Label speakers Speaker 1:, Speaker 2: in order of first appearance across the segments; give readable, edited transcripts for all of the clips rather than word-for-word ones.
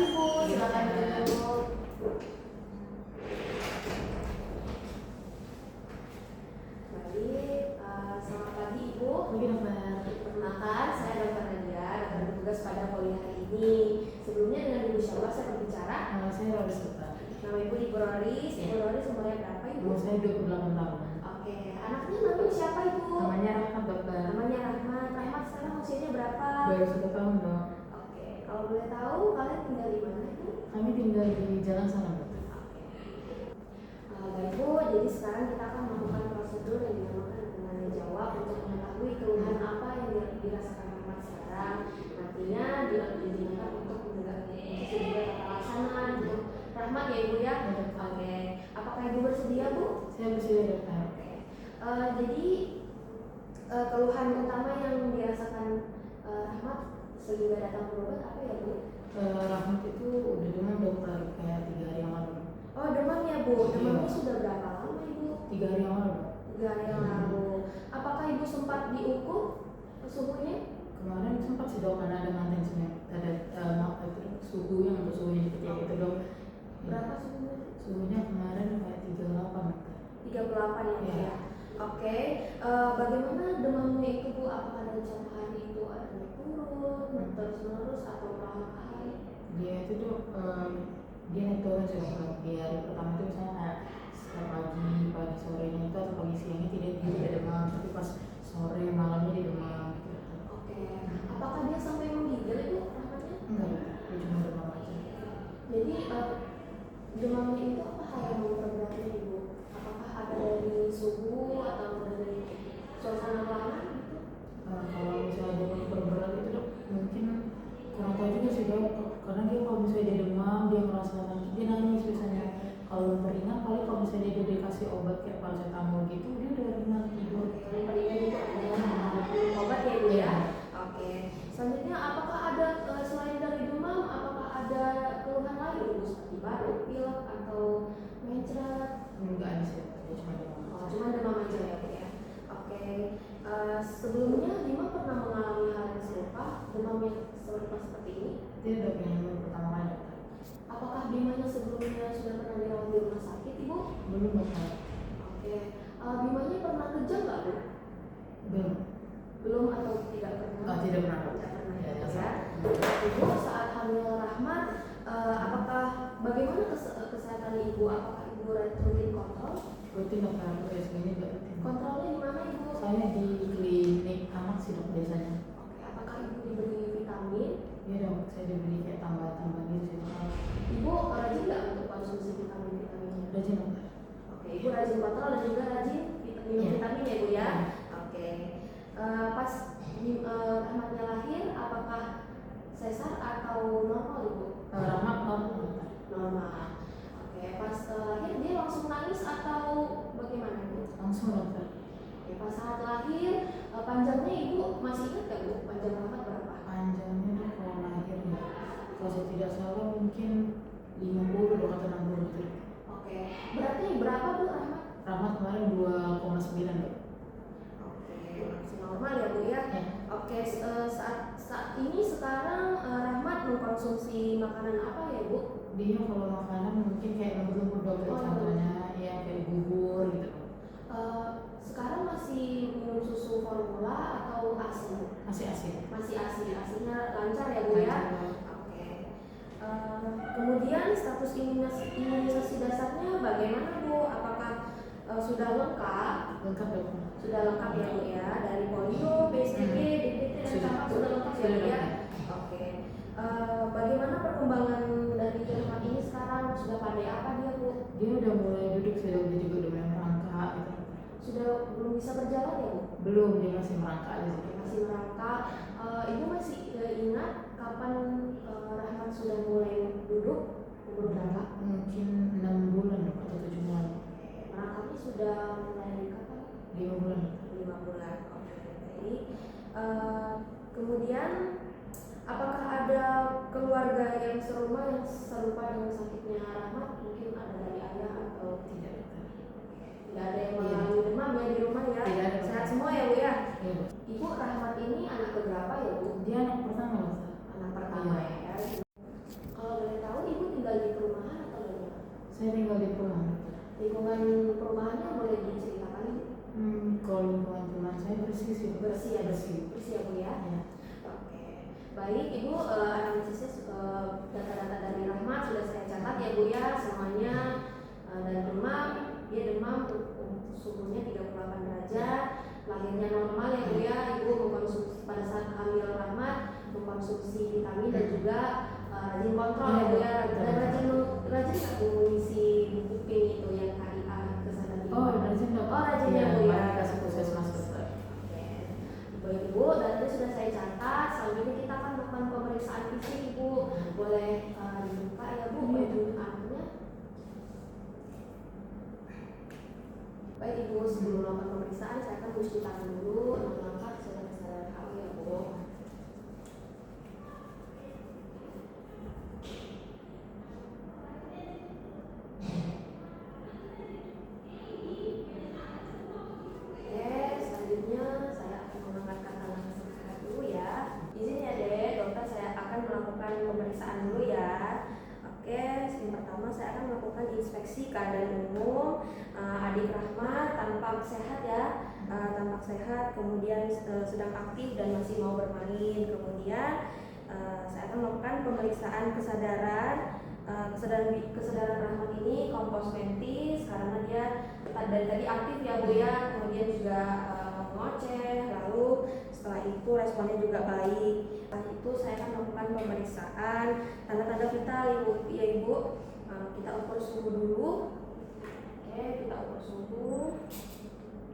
Speaker 1: pagi Bu, silakan duduk. Baik, selamat pagi Ibu.
Speaker 2: Pagi dokter.
Speaker 1: Perkenalkan, saya Dr. Nadia, dokter bertugas pada poli hari ini. Sebelumnya dengan Ibu siapa saya berbicara?
Speaker 2: Nama saya Roris dokter.
Speaker 1: Nama Ibu Roris. Ibu Roris umurnya berapa Ibu?
Speaker 2: Umur saya 28 tahun.
Speaker 1: Oke, anaknya namanya siapa Ibu?
Speaker 2: Namanya Rahmat dokter.
Speaker 1: Namanya Rahmat. Rahmat sekarang usianya berapa?
Speaker 2: Baru 1 tahun dok.
Speaker 1: Oke, kalau boleh tahu kalian tinggal di mana Ibu?
Speaker 2: Kami tinggal di Jalan Salam dokter.
Speaker 1: Baik Bu, jadi sekarang kita akan melakukan prosedur yang dinamakan penanya jawab untuk mengetahui keluhan apa yang dirasakan Rahmat sekarang. Nantinya digunakan untuk menegakkan sebuah tata laksana untuk Rahmat ya Ibu ya. Oke, apakah Ibu bersedia Bu?
Speaker 2: Saya bersedia dokter.
Speaker 1: Oke, jadi keluhan utama yang dirasakan Rahmat sehingga datang berobat apa ya Bu?
Speaker 2: Rahmat itu udah demam dokter kayak 3 hari yang lalu.
Speaker 1: Oh demam ya Bu, demamnya sudah berapa lama Ibu?
Speaker 2: 3 hari yang lalu.
Speaker 1: 3 hari yang lalu. Apakah Ibu sempat diukur suhunya?
Speaker 2: Kemarin sempat sih dok karena ada maintenance-nya. Ada suhu yang untuk suhunya dicek itu dok.
Speaker 1: Berapa suhunya?
Speaker 2: Suhunya kemarin kayak 38 dokter.
Speaker 1: 38 ya Bu
Speaker 2: Iya.
Speaker 1: ya. Oke, bagaimana demamnya itu Bu? Apakah dalam satu hari itu ada naik turun, terus menerus atau perlahan-lahan?
Speaker 2: Dia itu tuh dia naik turun sih dokter. Di hari pertama itu misalnya kayak setiap pagi sorenya itu atau pagi siangnya dia tidak demam, tapi pas sore malamnya dia demam gitu.
Speaker 1: Oke, apakah dia sampai menggigil itu Rahmatnya?
Speaker 2: Enggak dokter, dia cuma demam aja.
Speaker 1: Jadi demamnya itu apa hal yang memperberatnya Ibu? Apakah ada dari suhu atau dari suasana ruangan gitu?
Speaker 2: Kalau misalnya dia berberat itu dok, mungkin kurang tahu juga sih dok, karena dia kalau misalnya dia demam, dia merasa sakit, dia nangis biasanya. Kalau ringan paling kalau misalnya dia dikasih obat kayak paracetamol gitu, dia udah ringan tidur.
Speaker 1: Yang paling itu adalah obat ya Bu ya. Oke. Selanjutnya apakah ada selain dari demam, apakah ada keluhan lain Ibu seperti batuk, pilek atau mencret?
Speaker 2: Enggak ada sih, dia cuma demam.
Speaker 1: Oh, cuma demam aja ya Bu ya. Oke. Sebelumnya Dima pernah mengalami hal yang serupa, demam yang serupa seperti ini?
Speaker 2: Dia dok yang pertama kali dokter.
Speaker 1: Apakah Bimanya sebelumnya sudah pernah dirawat di rumah sakit Ibu?
Speaker 2: Belum dokter.
Speaker 1: Oke. Bimanya pernah kejang nggak Bu?
Speaker 2: Belum.
Speaker 1: Belum atau tidak pernah?
Speaker 2: Tidak pernah dok.
Speaker 1: Tidak pernah
Speaker 2: Ya,
Speaker 1: ya. Ibu saat hamil Rahmat, apakah bagaimana kesehatan Ibu? Apakah Ibu rutin kontrol?
Speaker 2: Rutin dokter, USG-nya juga rutin.
Speaker 1: Kontrolnya di mana Ibu?
Speaker 2: Saya di klinik anak sih dok biasanya.
Speaker 1: Oke. Apakah Ibu diberi vitamin?
Speaker 2: Iya dok, saya dibeli kayak tambahan-tambahan gitu sih dok.
Speaker 1: Ibu rajin nggak untuk konsumsi vitamin-vitaminnya?
Speaker 2: Rajin dokter.
Speaker 1: Oke. Ibu rajin kontrol dan juga rajin minum vitamin ya Bu ya. Oke. Pas Rahmatnya lahir, apakah sesar atau normal Ibu?
Speaker 2: Rahmat dokter.
Speaker 1: Normal. Oke, pas lahir dia langsung nangis atau bagaimana Bu?
Speaker 2: Langsung dokter.
Speaker 1: Oke, pas saat lahir panjangnya Ibu masih ingat nggak Bu? Panjang Rahmat berapa?
Speaker 2: Panjangnya tuh kalau lahir ya, kalau saya tidak salah mungkin 50 dok atau 60 gitu.
Speaker 1: Oke, berarti berapa Bu Rahmat?
Speaker 2: Rahmat kemarin 2,9 dok.
Speaker 1: Oke, masih normal ya Bu ya.
Speaker 2: Ya.
Speaker 1: Oke, saat ini sekarang Rahmat mengkonsumsi makanan apa ya Bu?
Speaker 2: Dia kalau makanan mungkin kayak lembut-lembut dok, kayak contohnya ya kayak bubur gitu.
Speaker 1: Sekarang masih minum susu formula atau ASI?
Speaker 2: Masih asin.
Speaker 1: Masih ASI, ASInya lancar ya Bu ya? Oke. Kemudian status imunisasi dasarnya bagaimana Bu? Apakah sudah lengkap?
Speaker 2: Lengkap dok.
Speaker 1: Sudah lengkap ya Bu ya? Dari polio, BCG, DPT dan campak sudah lengkap ya Bu ya? Oke. Bagaimana perkembangan dari Rahmat ini sekarang? Sudah pandai apa dia Bu?
Speaker 2: Dia udah mulai duduk sih dok, dia juga udah mulai merangkak gitu.
Speaker 1: Sudah belum bisa berjalan ya Bu?
Speaker 2: Belum, dia masih merangkak aja sih.
Speaker 1: Masih merangkak. Ibu masih ingat kapan Rahmat sudah mulai duduk? Umur berapa?
Speaker 2: Mungkin 6 bulan dok atau 7 bulan.
Speaker 1: Merangkaknya sudah mulai kapan?
Speaker 2: 5 bulan.
Speaker 1: 5 bulan. Oke, baik. Kemudian apakah ada keluarga yang serumah yang serupa dengan sakitnya Rahmat? Mungkin ada dari ayah atau
Speaker 2: Tidak dokter.
Speaker 1: tidak ada yang mengalami demam ya di rumah ya?
Speaker 2: Tidak ada.
Speaker 1: Sehat semua ya Bu ya?
Speaker 2: Iya dok.
Speaker 1: Ibu Rahmat ini anak keberapa ya Bu?
Speaker 2: Dia anak pertama dokter.
Speaker 1: Anak pertama ya. Kalau boleh Lingkungan perumahannya boleh diceritakan?
Speaker 2: Kalau lingkungan teman saya bersih sih.
Speaker 1: Bersih ya,
Speaker 2: Bersih.
Speaker 1: bersih ya Bu ya.
Speaker 2: Ya.
Speaker 1: Oke, baik Ibu, analisisnya data-data dari Rahmat sudah saya catat ya Bu ya, semuanya. Dan demam, dia demam suhunya 38 derajat, lahirnya normal ya Bu ya. Ibu mengkonsumsi pada saat hamil Rahmat mengkonsumsi vitamin dan juga rajin kontrol ya Bu ya. Dan rajin nggak Bu mengisi buku PIN itu yang KIA kesehatan jiwa?
Speaker 2: Rajin dok.
Speaker 1: Rajin ya Bu ya.
Speaker 2: Kasih puskesmas dokter.
Speaker 1: Baik Ibu, datanya sudah saya catat. Selanjutnya kita akan melakukan pemeriksaan fisik Ibu. Boleh dibuka ya Bu baju anunya. Baik Ibu, sebelum melakukan pemeriksaan saya akan cuci tangan dulu, mengangkat kesadaran kamu ya Bu. Selanjutnya saya akan mengangkatkan tangan sehat dulu ya. Izin ya Dek, dokter saya akan melakukan pemeriksaan dulu ya. Oke, yang pertama saya akan melakukan inspeksi keadaan umum. Adik Rahmat tampak sehat ya, tampak sehat, kemudian sedang aktif dan masih mau bermain. Kemudian saya akan melakukan pemeriksaan kesadaran. Kesadaran Rahmat ini kompos mentis karena dia dari tadi aktif ya Bu ya, kemudian juga ngoceh, lalu setelah itu responnya juga baik. Setelah itu saya akan melakukan pemeriksaan tanda-tanda vital ya Ibu. Kita ukur suhu dulu. Oke, kita ukur suhu.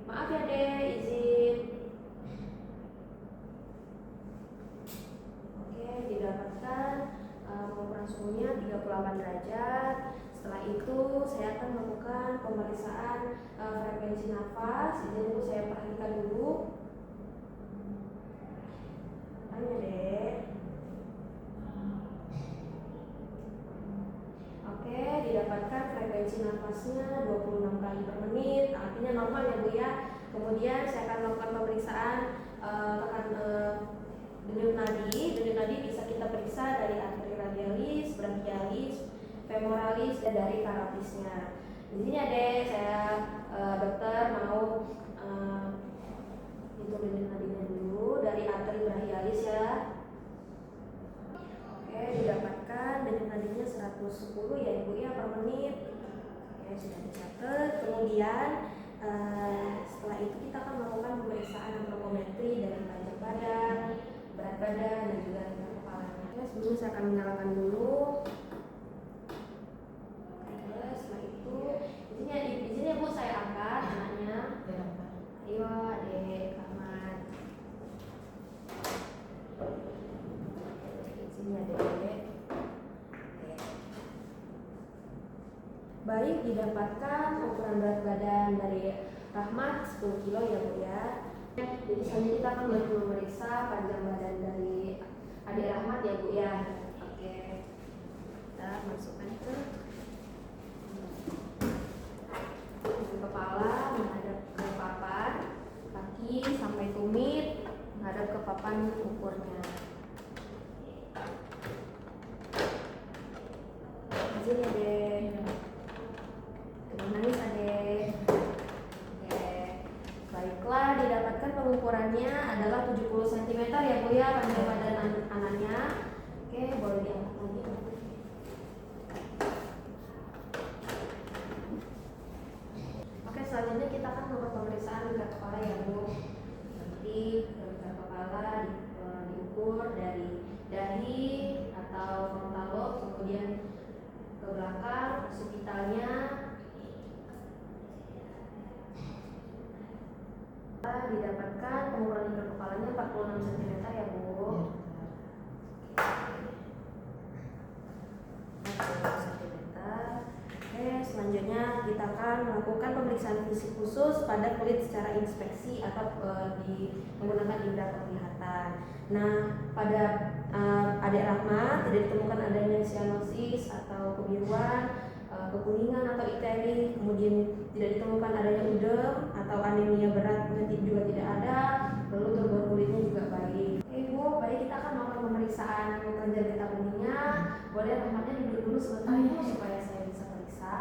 Speaker 1: Maaf ya Dek, izin. Oke, didapatkan pengukuran suhunya 38 derajat. Setelah itu saya akan melakukan pemeriksaan frekuensi nafas. Jadi itu saya perhatikan dulu. Tanya Dek. Oke, didapatkan frekuensi nafasnya 26 kali per menit. Artinya normal ya Bu ya. Kemudian saya akan melakukan pemeriksaan denyut nadi. Denyut nadi bisa kita periksa dari arteri radialis, brachialis, femoralis, dan dari karatisnya. Di sini ada saya dokter mau hitung denyut nadinya dulu dari arteri brachialis ya. Oke, didapatkan denyut nadinya 110 ya Ibu ya per menit. Oke, sudah dicatat. Kemudian setelah itu kita akan melakukan pemeriksaan antropometri dari panjang badan, berat badan, dan juga tinggi kepalanya. Oke, sebelumnya saya akan menyalakan dulu. Oke, setelah itu izinnya Bu saya angkat anaknya. Ayo Adik Rahmat. Izinnya Dek. Baik, didapatkan ukuran berat badan dari Rahmat 10 kilo ya Bu ya. Jadi selanjutnya kita akan memeriksa panjang badan dari adik Rahmat ya Bu ya. Oke, kita masukkan ke kepala menghadap ke papan, kaki sampai tumit menghadap ke papan ukurnya. Izin ya Dek. Nangis Adek. Oke. Baiklah, didapatkan pengukurannya adalah 70 cm ya Bu ya panjang badan anaknya. Oke, boleh diangkat lagi. Oke, selanjutnya kita akan melakukan pemeriksaan lingkar kepala ya Bu. Nanti lingkar kepala diukur dari dahi atau frontal lobe, kemudian ke belakang, sekitarnya. Didapatkan pengukuran lingkar kepalanya 46 cm ya Bu. Selanjutnya kita akan melakukan pemeriksaan fisik khusus pada kulit secara inspeksi atau menggunakan indera penglihatan. Nah, pada adik Rahmat tidak ditemukan adanya cyanosis atau kebiruan, kekuningan atau ikteri, kemudian tidak ditemukan adanya udem atau anemia berat juga tidak ada, lalu turgor kulitnya juga baik. Oke Bu, baik kita akan melakukan pemeriksaan kelenjar getah benihnya. Boleh Rahmatnya duduk dulu sebentar Bu supaya saya bisa periksa.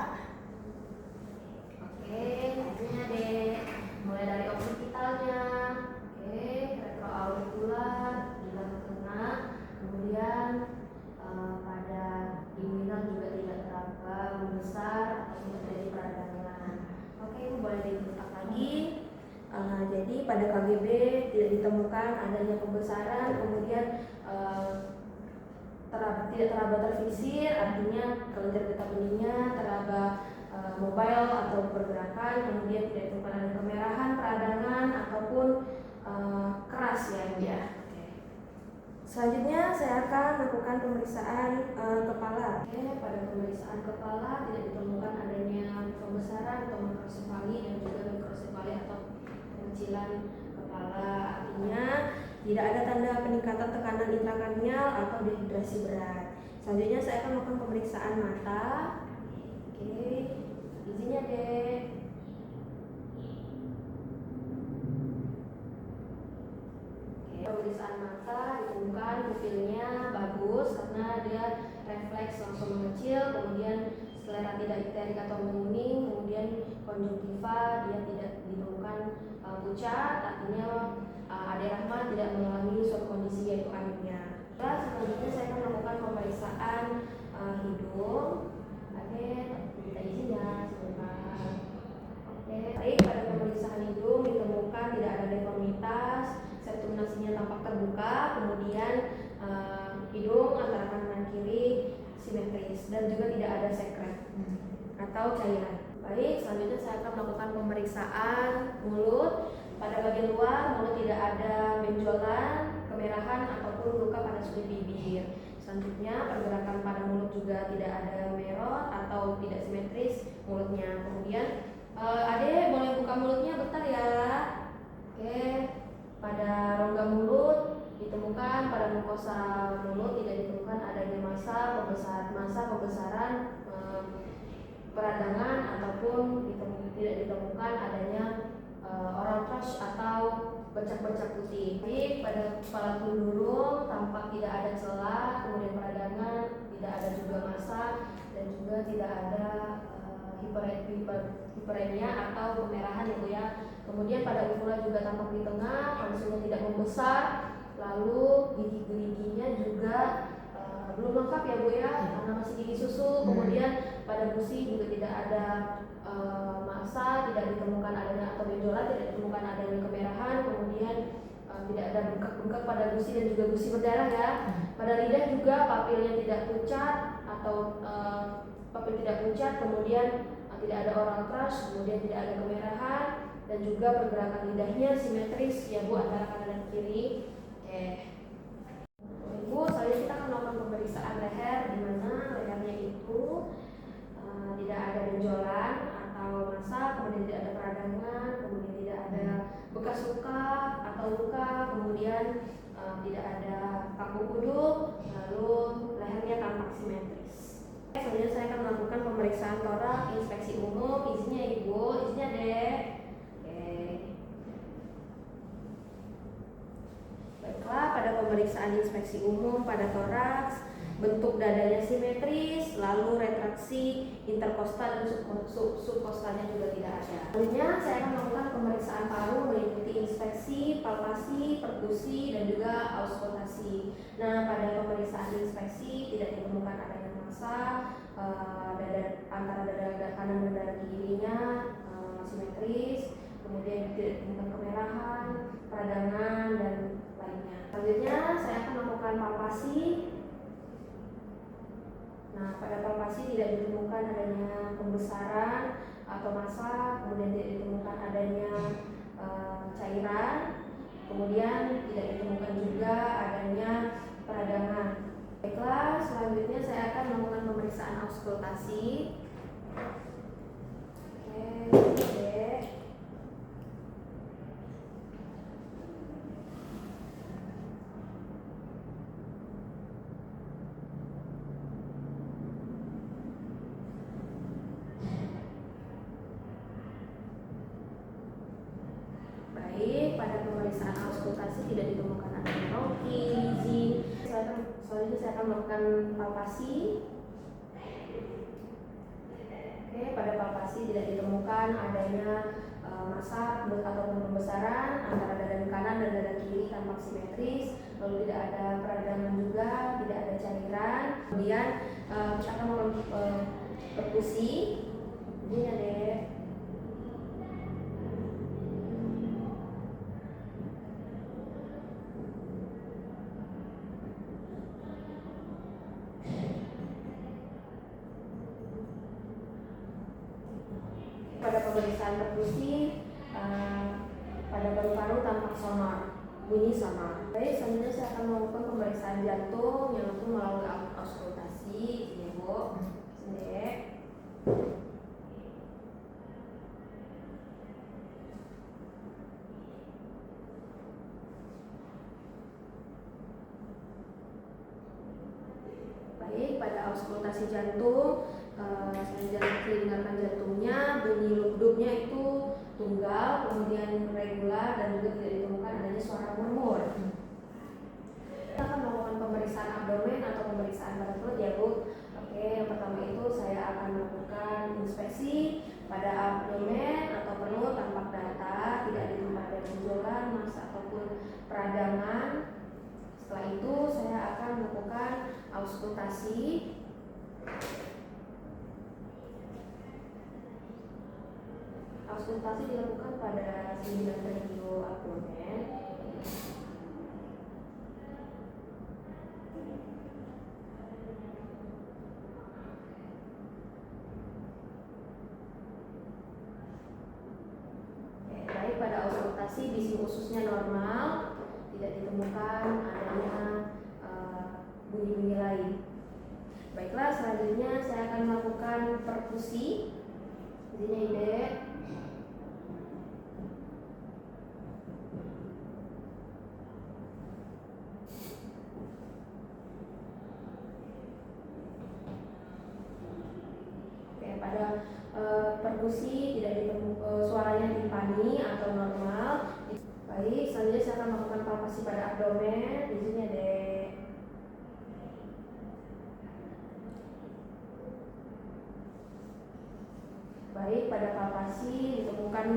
Speaker 1: pembesaran, kemudian tidak teraba terfisir, artinya kelenjar getah benihnya teraba mobile atau pergerakan, kemudian tidak ditemukan ada kemerahan, peradangan ataupun keras ya Ibu ya. Selanjutnya saya akan melakukan pemeriksaan kepala. Pada pemeriksaan kepala tidak ditemukan adanya pembesaran atau makrosefali dan juga mikrosefali atau pengecilan kepala. Artinya tidak ada tanda peningkatan tekanan intrakranial atau dehidrasi berat. Selanjutnya saya akan melakukan pemeriksaan mata. Izinnya deh. Pemeriksaan mata ditemukan pupilnya bagus karena dia refleks langsung mengecil, kemudian sklera tidak iterik atau menguning, kemudian konjungtiva dia tidak ditemukan pucat, artinya Ade Rahmat tidak mengalami suatu kondisi yaitu anemia. Selanjutnya saya akan melakukan pemeriksaan hidung. Minta izin ya sebentar. Baik, pada pemeriksaan hidung ditemukan tidak ada deformitas, septum nasinya tampak terbuka, kemudian hidung antara kanan dan kiri simetris dan juga tidak ada sekret atau cairan. Baik, selanjutnya saya akan melakukan pemeriksaan mulut. Pada bagian luar mulut tidak ada benjolan, kemerahan ataupun luka pada sudut bibir. Selanjutnya pergerakan pada mulut juga tidak ada merot atau tidak simetris mulutnya. Kemudian Ade boleh buka mulutnya bentar ya. Pada rongga mulut ditemukan, pada mukosa mulut tidak ditemukan adanya massa pembesaran, peradangan ataupun tidak ditemukan adanya oral thrush atau bercak-bercak putih. Jadi pada kepala pendurung tampak tidak ada celah, kemudian peradangan, tidak ada juga massa dan juga tidak ada hiperemia atau kemerahan ya. Kemudian pada uvula juga tampak di tengah, maksudnya tidak membesar. Lalu gigi-giginya juga belum lengkap ya Bu ya, karena masih gigi susu. Kemudian pada gusi juga tidak ada massa, tidak ditemukan adanya atau benjolan, tidak ditemukan adanya kemerahan. Kemudian tidak ada bengkak-bengkak pada gusi dan juga gusi berdarah ya. Pada lidah juga papilnya tidak pucat atau papil tidak pucat, kemudian tidak ada oral thrush, kemudian tidak ada kemerahan dan juga pergerakan lidahnya simetris ya Bu antara kanan dan kiri. Ibu, selanjutnya kita akan melakukan pemeriksaan leher, di mana lehernya itu tidak ada benjolan atau massa, kemudian tidak ada peradangan, kemudian tidak ada bekas luka atau luka, kemudian tidak ada kaku kuduk, lalu lehernya tampak simetris. Selanjutnya saya akan melakukan pemeriksaan torak, inspeksi umum. Izinnya Ibu, izinnya deh. Baiklah, pada pemeriksaan inspeksi umum pada toraks, bentuk dadanya simetris, lalu retraksi interkostal dan subkostalnya juga tidak ada. Selanjutnya saya akan melakukan pemeriksaan paru meliputi inspeksi, palpasi, perkusi dan juga auskultasi. Nah, pada pemeriksaan inspeksi tidak ditemukan adanya massa, antara dada kanan dan dada kirinya simetris, kemudian tidak ditemukan kemerahan, peradangan dan lainnya. Selanjutnya saya akan melakukan palpasi. Nah, pada palpasi tidak ditemukan adanya pembesaran atau massa, kemudian tidak ditemukan adanya cairan, kemudian tidak ditemukan juga adanya peradangan. Baiklah, selanjutnya saya akan melakukan pemeriksaan auskultasi. Baik, pada pemeriksaan auskultasi tidak ditemukan adanya rongki, izin. Selanjutnya saya akan melakukan palpasi. Pada palpasi tidak ditemukan adanya massa ataupun pembesaran antara dada kanan dan dada kiri tampak simetris, lalu tidak ada peradangan juga, tidak ada cairan. Kemudian kita akan melakukan perkusi. Ini ada. pada pemeriksaan perkusi pada paru-paru tanpa sonor, bunyi sonor. Baik, selanjutnya saya akan melakukan pemeriksaan jantung yang langsung melalui auskultasi, ya Bu. Sini. Baik, pada auskultasi jantung saya dengarkan jantungnya, bunyi lubdubnya itu tunggal, kemudian regular dan juga tidak ditemukan adanya suara murmur. Kita akan melakukan pemeriksaan abdomen atau pemeriksaan pada perut ya Bu. Oke, yang pertama itu saya akan melakukan inspeksi pada abdomen atau perut tanpa data, tidak ditemukan ada benjolan, massa ataupun peradangan. Setelah itu saya akan melakukan auskultasi. Auskultasi dilakukan pada 9 radio abdomen. Baik, pada auskultasi bisi ususnya normal, tidak ditemukan adanya bunyi-bunyi lain. Baiklah, selanjutnya saya akan melakukan perkusi. Izinnya ide. Oke, pada perkusi tidak ditemukan suaranya timpani atau normal. Baik, selanjutnya saya akan melakukan palpasi pada abdomen. Izinnya deh. Baik, pada palpasi ditemukan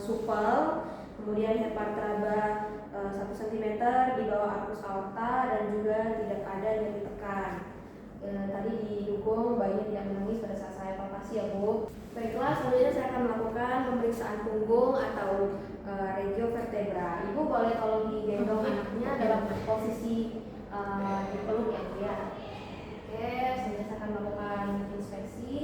Speaker 1: supel, kemudian hepatraba 1 cm di bawah arkus aorta dan juga tidak ada yang ditekan. Tadi didukung bayinya tidak menangis pada saat saya palpasi ya Bu. Baiklah, selanjutnya saya akan melakukan pemeriksaan punggung atau regio vertebra. Ibu boleh kalau digendong anaknya dalam posisi dipeluk ya Bu ya. Oke, selanjutnya saya akan melakukan inspeksi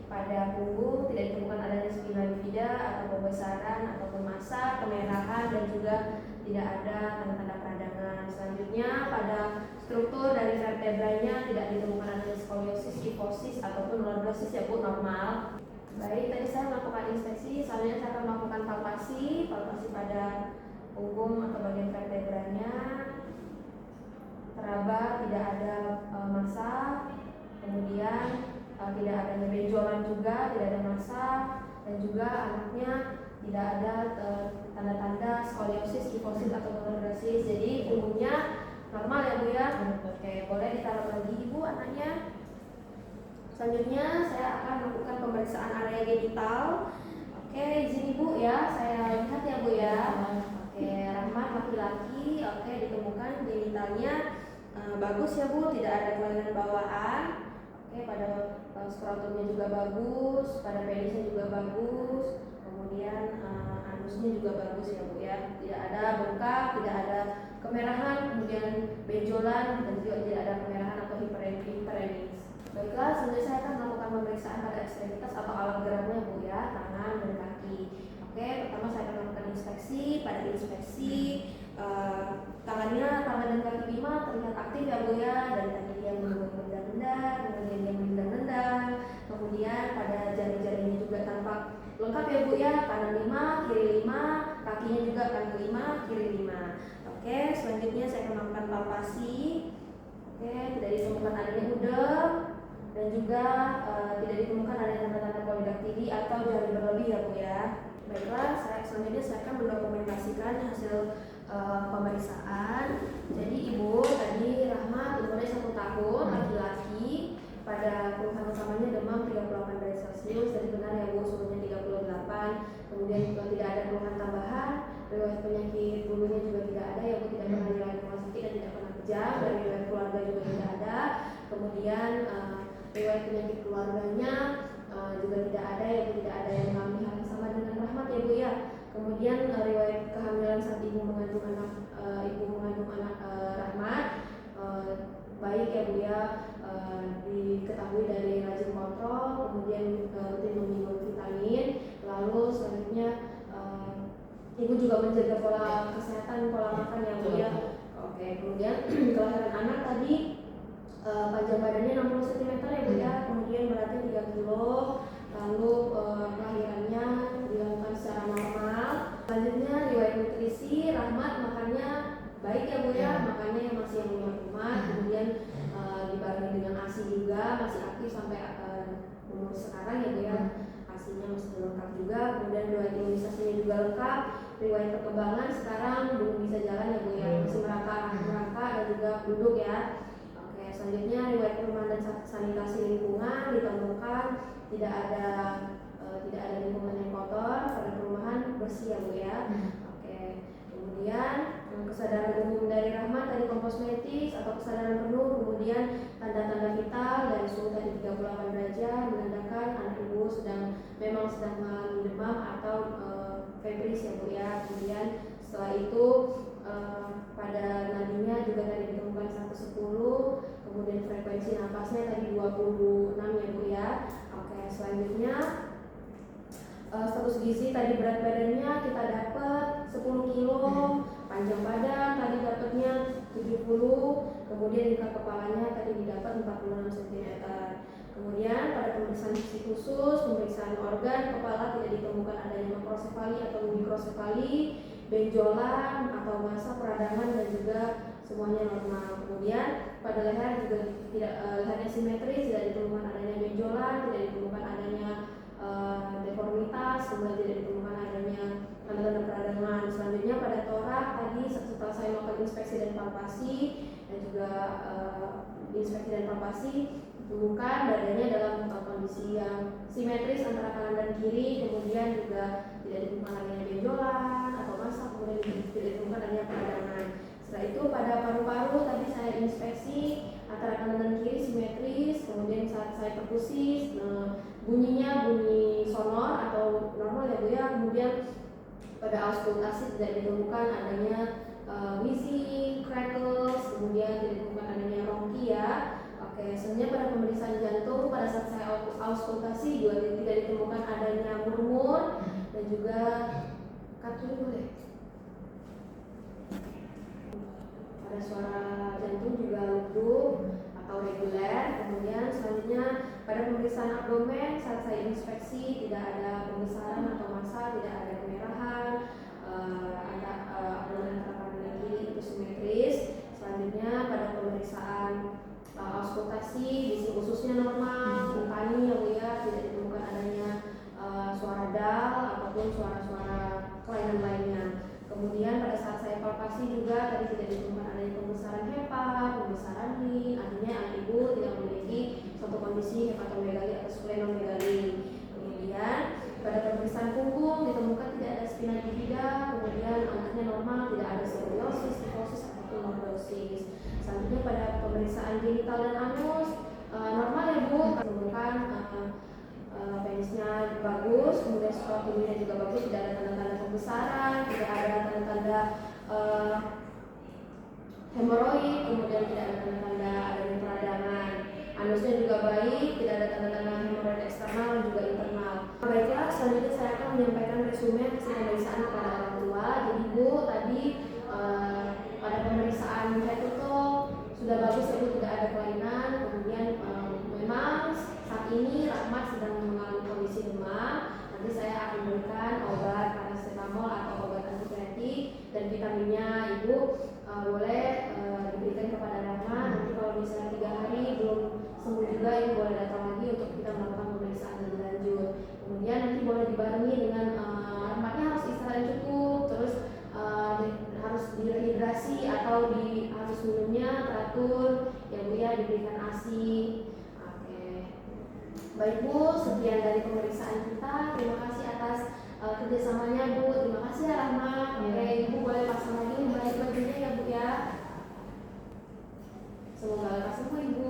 Speaker 1: pada punggung, tidak ditemukan adanya spina bifida atau pembesaran ataupun massa, kemerahan dan juga tidak ada tanda-tanda peradangan. Selanjutnya pada struktur dari vertebranya tidak ditemukan adanya skoliosis, kifosis ataupun lordosis ya Bu, normal. Baik, tadi saya melakukan inspeksi, selanjutnya saya akan melakukan palpasi pada punggung atau bagian vertebranya. Teraba tidak ada massa, kemudian tidak adanya benjolan juga, tidak ada massa, dan juga anaknya tidak ada tanda-tanda skoliosis, kifosis atau lordosis. Jadi punggungnya normal ya Bu ya. Oke, boleh ditaruh lagi Ibu anaknya. Selanjutnya saya akan melakukan pemeriksaan area genital. Oke, izin Ibu ya, saya lihat ya Bu ya. Oke, Rahmat laki-laki. Oke, ditemukan genitalnya bagus ya Bu, tidak ada kelainan bawaan. Oke, pada skrotumnya juga bagus, pada penisnya juga bagus, kemudian anusnya juga bagus ya Bu ya. Tidak ada bengkak, tidak ada kemerahan, kemudian benjolan dan juga tidak ada kemerahan atau hiperemis. Baiklah, selanjutnya saya akan melakukan pemeriksaan pada ekstremitas atau alat geraknya Bu ya, tangan dan kaki. Oke, pertama saya akan melakukan inspeksi. Pada inspeksi tangan dan kaki Bima terlihat aktif ya Bu ya, dari tadi dia menendang-nendang, kemudian dia menendang-nendang, kemudian pada jari-jarinya juga tampak lengkap ya Bu ya, kanan 5, kiri 5, kakinya juga kanan 5, kiri 5. Oke, selanjutnya saya akan melakukan palpasi. Oke, tidak ditemukan adanya udem dan juga tidak ditemukan adanya tanda-tanda polidaktili atau jari berlebih ya Bu ya. Baiklah, selanjutnya saya akan mendokumentasikan hasil pemeriksaan. Jadi Ibu tadi Rahmat umurnya 1 tahun, laki-laki, pada keluhan utamanya demam 38 derajat Celcius, jadi benar ya Bu, suhunya 38. Kemudian juga tidak ada keluhan tambahan, riwayat penyakit bulunya juga tidak ada ya Bu, tidak pernah dirawat rumah sakit dan tidak pernah kejang, dari riwayat keluarga juga tidak ada. Kemudian riwayat penyakit keluarganya juga tidak ada ya Bu, tidak ada yang mengalami hal yang sama dengan Rahmat ya Bu ya. Kemudian riwayat kehamilan saat ibu mengandung anak Rahmat baik ya Bu ya, diketahui dari rajin kontrol, kemudian rutin meminum vitamin, lalu Ibu juga menjaga pola kesehatan, pola makan ya Bu ya. Oke, kemudian kelahiran anak tadi panjang badannya 60 cm ya Bu ya, kemudian beratnya 3 kilo, lalu kelahirannya dilakukan secara normal. Selanjutnya riwayat nutrisi, Rahmat makannya baik ya Bu ya, makannya yang masih yang kumat, kemudian dibarengi dengan ASI juga, masih aktif sampai umur sekarang ya Bu ya, ASInya masih lengkap juga, kemudian riwayat imunisasinya juga lengkap, riwayat perkembangan sekarang belum bisa jalan ya Bu ya, masih merangka dan juga duduk ya. Oke, selanjutnya riwayat perumahan dan sanitasi lingkungan ditemukan tidak ada lingkungan yang kotor, pada perumahan bersih ya Bu ya. Oke, kemudian kesadaran umum dari Rahmat tadi kompos medis atau kesadaran penuh, kemudian tanda-tanda vital dari suhu tadi 38 derajat menandakan anak ibu memang sedang mengalami demam atau febris ya Bu ya. Kemudian setelah itu pada nadinya juga tadi ditemukan 110, kemudian frekuensi nafasnya tadi 26 ya Bu ya. Oke, selanjutnya status gizi tadi berat badannya kita dapat 10 kilo, panjang badan tadi dapatnya 70, kemudian tingkat kepalanya tadi didapat 46 cm. Kemudian pada pemeriksaan gizi khusus, pemeriksaan organ kepala tidak ditemukan adanya makrosefali atau mikrosefali, benjolan atau massa peradangan dan juga semuanya normal. Kemudian pada leher juga tidak lehernya simetris, tidak ditemukan adanya benjolan, tidak ditemukan adanya deformitas, kemudian tidak ditemukan adanya tanda-tanda peradangan. Selanjutnya pada torak tadi setelah saya melakukan inspeksi dan palpasi dan juga inspeksi dan palpasi ditemukan badannya dalam kondisi yang simetris antara kanan dan kiri, kemudian juga tidak ditemukan adanya benjolan atau massa, kemudian tidak ditemukan adanya peradangan. Setelah itu pada paru-paru tadi saya inspeksi antara kanan dan kiri simetris, kemudian saat saya perkusi bunyinya bunyi sonor atau normal ya Bu ya. Kemudian pada auskultasi tidak ditemukan adanya wheezing, crackles, kemudian tidak ditemukan adanya ronki ya. Oke, selanjutnya pada pemeriksaan jantung pada saat saya auskultasi juga tidak ditemukan adanya murmur dan juga katun boleh. Pada suara jantung juga redup atau reguler. Kemudian selanjutnya pada pemeriksaan abdomen saat saya inspeksi tidak ada pembesaran atau massa, tidak ada kemerahan, abdomen antara kanan dan kiri itu simetris. Selanjutnya pada pemeriksaan auskultasi gizi ususnya normal, timpani yang ya tidak ditemukan adanya suara dal ataupun suara-suara kelainan lainnya. Kemudian pada saat saya palpasi juga tadi tidak ditemukan adanya pembesaran hepa, pembesaran rin, artinya anak ibu tidak memiliki suatu kondisi hepatomegali atau splenomegali. Kemudian pada pemeriksaan punggung ditemukan tidak ada spina bifida, kemudian anaknya normal, tidak ada skoliosis, kifosis ataupun lordosis. Selanjutnya pada pemeriksaan genital dan anus normal ya Bu, ditemukan penisnya bagus, kemudian skrotumnya juga bagus, tidak ada tanda-tanda pembesaran, tidak ada tanda-tanda hemoroid, kemudian tidak ada tanda-tanda adanya peradangan. Anusnya juga baik, tidak ada tanda-tanda hemoroid eksternal dan juga internal. Baiklah, selanjutnya saya akan menyampaikan resume hasil pemeriksaan kepada orang tua. Jadi Bu, tadi pada pemeriksaan head to toe sudah bagus ya Bu, tidak ada kelainan. Kemudian memang saat ini Rahmat sedang mengalami kondisi demam. Nanti saya akan berikan obat paracetamol atau obat antipiretik dan vitaminnya Ibu boleh diberikan kepada Rahmat. Nanti kalau misalnya 3 hari belum sembuh juga Ibu boleh datang lagi untuk kita melakukan pemeriksaan lebih lanjut. Kemudian nanti boleh dibarengi dengan Rahmatnya harus istirahat cukup, terus harus dehidrasi atau harus minumnya teratur ya Bu ya, diberikan ASI. Baik Bu, sekian dari pemeriksaan kita. Terima kasih atas kerjasamanya Bu. Terima kasih ya Rahmat. Oke, Ibu boleh pasang lagi bajunya ya Bu ya. Semoga lekas sembuh Ibu.